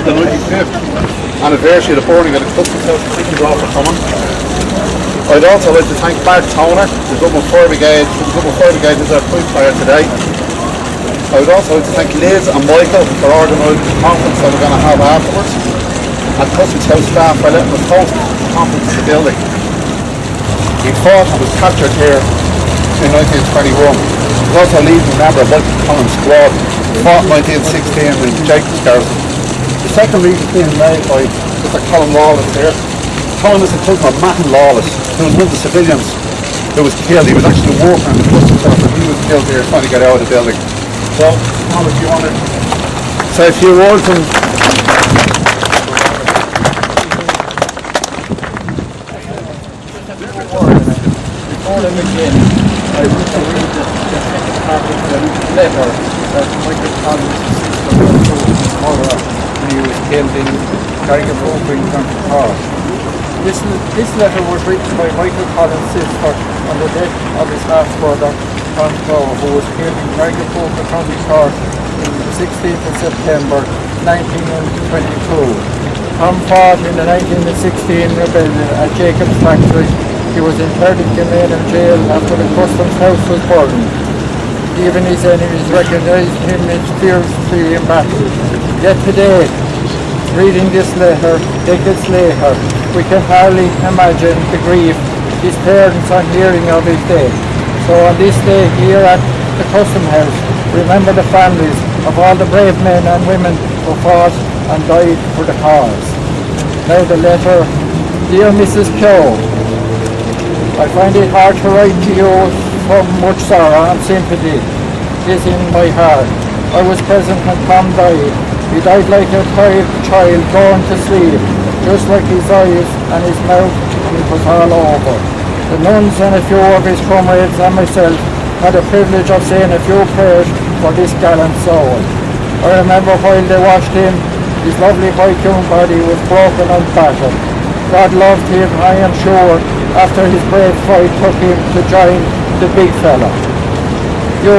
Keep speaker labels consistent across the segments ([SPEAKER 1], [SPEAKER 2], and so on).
[SPEAKER 1] the 95th anniversary of the burning of the Customs House. Thank you all for coming. I'd also like to thank Mark Toner, the Dublin Fire Brigade. The Dublin Fire Brigade is our fight fire today. I would also like to thank Liz and Michael for organising the conference that we're going to have afterwards. And Customs House staff for letting us host the conference in the building. He fought and was captured here in 1921. He was also leading member of Michael Collins' squad. He fought in 1916 in Jacob's garrison. The second lead is being led by Mr. Colin Lawless here. Colin is a type of Martin Lawless, who was one of the civilians who was killed. He was actually walking in the Customs House and he was killed here trying to get out of the building. So, Colin, if you want to say a few words and
[SPEAKER 2] before I begin, I wish to read the letter that Michael Collins' sister wrote to his mother when he was killed in Carrigahoe in County Cork. This letter was written by Michael Collins' sister on the death of his half-brother, Tom Crowe, who was killed in Carrigahoe, County Cork on the 16th of September 1922. Tom fought in the 1916 rebellion at Jacob's factory. He was interned in Maynard jail after the Customs House was burned. Even his enemies recognised him as fiercely in battle. Yet today, reading this letter decades later, we can hardly imagine the grief his parents are hearing of his death. So on this day here at the Customs House, remember the families of all the brave men and women who fought and died for the cause. Now the letter. Dear Mrs. Keogh, I find it hard to write to you, so much sorrow and sympathy is in my heart. I was present when Tom died. He died like a tired child going to sleep, just like his eyes and his mouth, and it was all over. The nuns and a few of his comrades and myself had the privilege of saying a few prayers for this gallant soul. I remember while they washed him, his lovely white young body was broken and battered. God loved him, I am sure, after his brave fight took him to join the big fella. You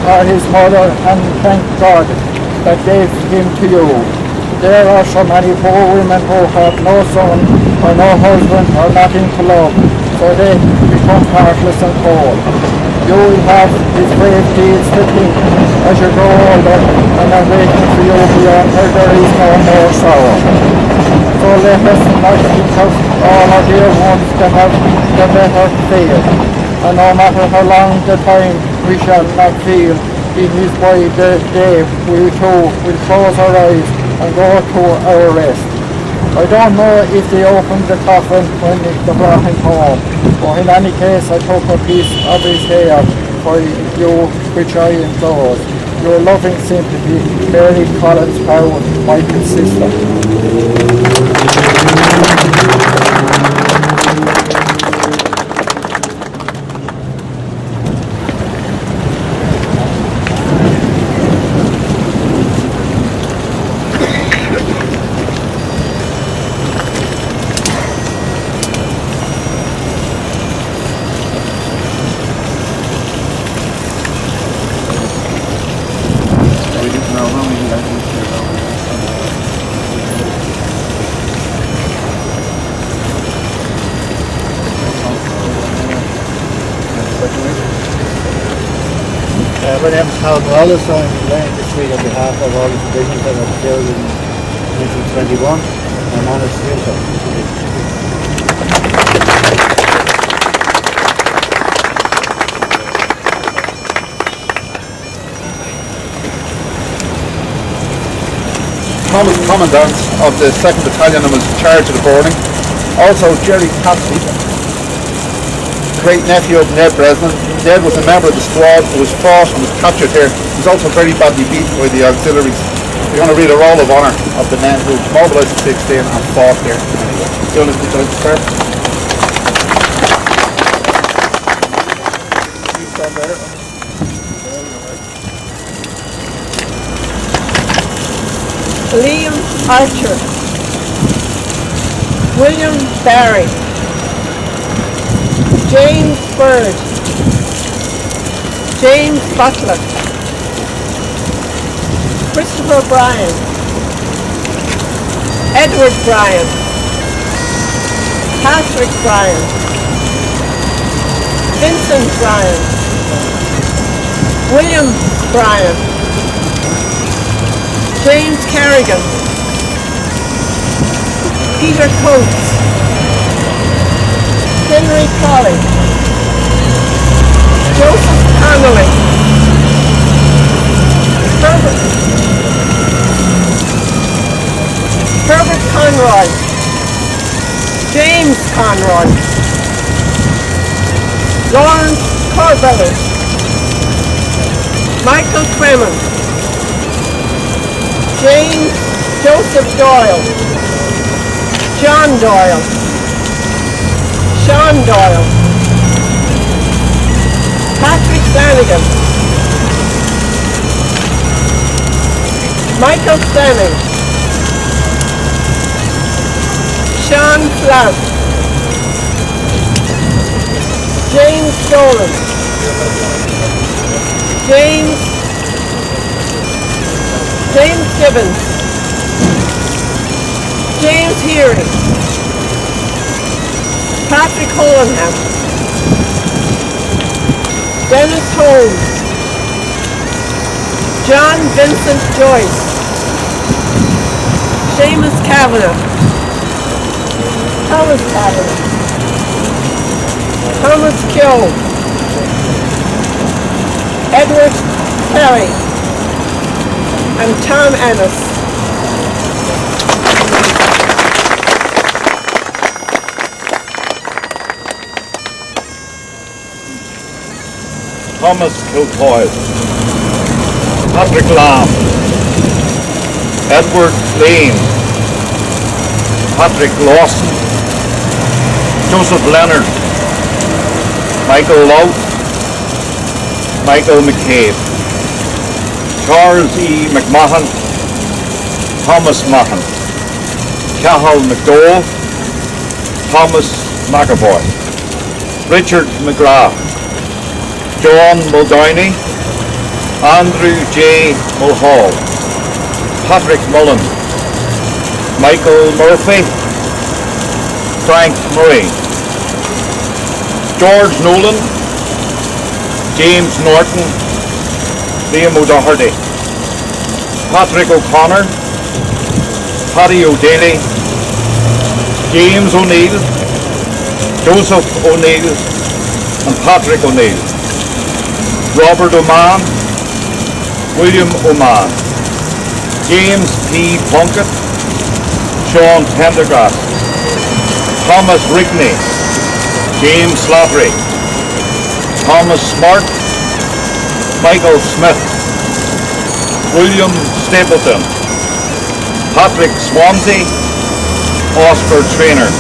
[SPEAKER 2] are his mother, and thank God that gave him to you. There are so many poor women who have no son or no husband or nothing to love, so they become heartless and cold. You will have his brave deeds to think as you grow older, and I'm waiting for you beyond where there is no more sorrow. So let us not think of all our dear ones that have the better fate, and no matter how long the time we shall not feel, it is by the day we too will close our eyes and go to our rest. I don't know if they opened the coffin when they brought him home, but in any case I took a piece of his hair for you, which I enclose. Your loving sympathy, Mary Collins Powell, Michael's sister. My name is Hal Wallace. I'm laying this week on behalf of all the civilians that were killed in 1921. I'm honoured to do so.
[SPEAKER 1] Thomas, Commandant of the 2nd Battalion, and was in charge of the burning. Also Jerry Cassidy, great nephew of Ned Bresnan. Ned was a member of the squad who was fought and was captured here. He was also very badly beaten by the auxiliaries. We're going to read a roll of honour of the men who mobilised at 16 and fought here. Doing this beside the start.
[SPEAKER 3] Liam Archer, William Barry, James Bird, James Butler, Christopher Bryan, Edward Bryan, Patrick Bryan, Vincent Bryan, William Bryan, James Kerrigan, Peter Coates, Henry Colley, Joseph Connolly, Herbert Conroy, James Conroy, Lawrence Corbell, Michael Clemens, James Joseph Doyle, John Doyle, Sean Doyle, Patrick Flanagan, Michael Stanning, Sean Flood, James Dolan, James Gibbons, James Hearing, Patrick Holenham, Dennis Holmes, John Vincent Joyce, Seamus Kavanagh, Thomas Kavanagh, Thomas Keogh, Edward Terry, and Tom Ennis.
[SPEAKER 4] Thomas Kilcoyle, Patrick Lamb, Edward Lane, Patrick Lawson, Joseph Leonard, Michael Lowe, Michael McCabe, Charles E. McMahon, Thomas Mahan, Cathal McDowell, Thomas McAvoy, Richard McGrath, John Muldowney, Andrew J. Mulhall, Patrick Mullen, Michael Murphy, Frank Murray, George Nolan, James Norton, Liam O'Doherty, Patrick O'Connor, Paddy O'Daly, James O'Neill, Joseph O'Neill and Patrick O'Neill, Robert O'Man, William O'Man, James P. Plunkett, Sean Pendergrass, Thomas Rigney, James Slattery, Thomas Smart, Michael Smith, William Stapleton, Patrick Swansea, Oscar Traynor,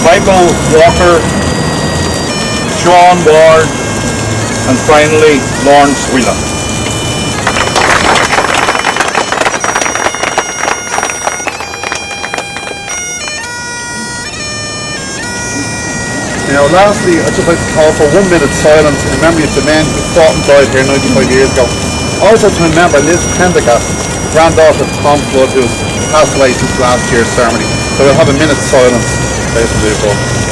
[SPEAKER 4] Michael Walker, Sean Ward, and finally Lawrence Whelan.
[SPEAKER 1] Now lastly, I'd just like to call for 1 minute silence in memory of the men who fought and died here 95 years ago. Also to remember Liz Prendergast, granddaughter of Tom Flood, who passed away since last year's ceremony. So we'll have a minute's silence based on the above.